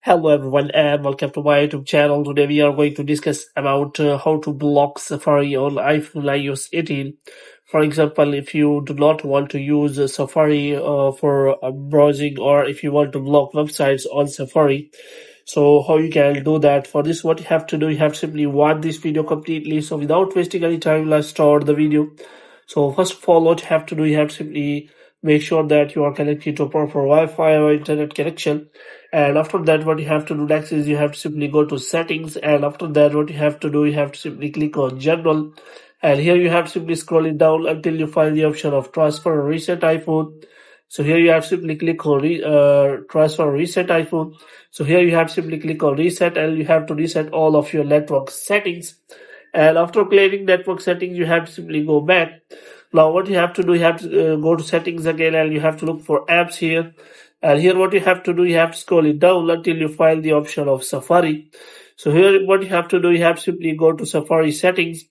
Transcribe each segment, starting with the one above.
Hello everyone and welcome to my YouTube channel. Today we are going to discuss about how to block Safari on iPhone iOS 18. For example, if you do not want to use Safari for browsing, or if you want to block websites on Safari, so how you can do that. For this, what you have to do, you have to simply watch this video completely. So without wasting any time, let's start the video. So first of all, what you have to do, you have to simply make sure that you are connected to a proper Wi-Fi or internet connection. And after that, what you have to do next is you have to simply go to settings. And after that, what you have to do, you have to simply click on general. And here you have to simply scroll it down until you find the option of transfer or reset iPhone. So here you have to simply click on transfer or reset iPhone. So here you have to simply click on reset, and you have to reset all of your network settings. And after clearing network settings, you have to simply go back. Now what you have to do, you have to go to settings again, and you have to look for apps here. And here what you have to do, you have to scroll it down until you find the option of Safari. So here what you have to do, you have to simply go to Safari settings.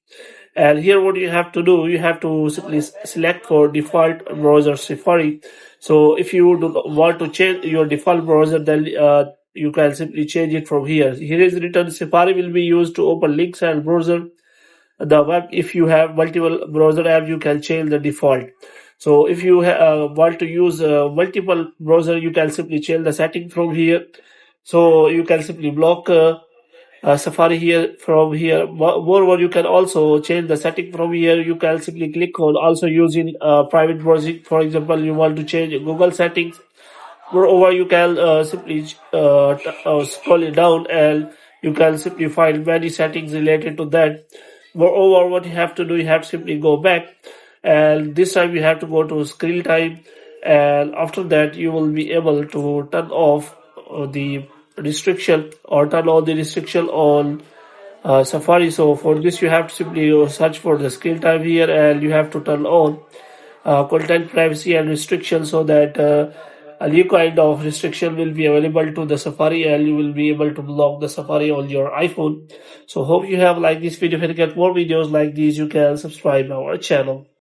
And here what you have to do, you have to simply select for default browser Safari. So if you do want to change your default browser, then you can simply change it from here. Here is written Safari will be used to open links and browser the web. If you have multiple browser apps, you can change the default. So if you want to use multiple browser, you can simply change the setting from here. So you can simply block Safari here from here. Moreover, you can also change the setting from here. You can simply click on also using private browsing. For example, you want to change Google settings. Moreover, you can simply scroll it down, and you can simply find many settings related to that. Moreover, what you have to do, you have to simply go back, and this time you have to go to screen time, and after that you will be able to turn off the restriction or turn on the restriction on Safari. So for this, you have to simply search for the screen time here, and you have to turn on content privacy and restriction, so that a new kind of restriction will be available to the Safari, and you will be able to block the Safari on your iPhone. So hope you have liked this video. If you get more videos like these, you can subscribe our channel.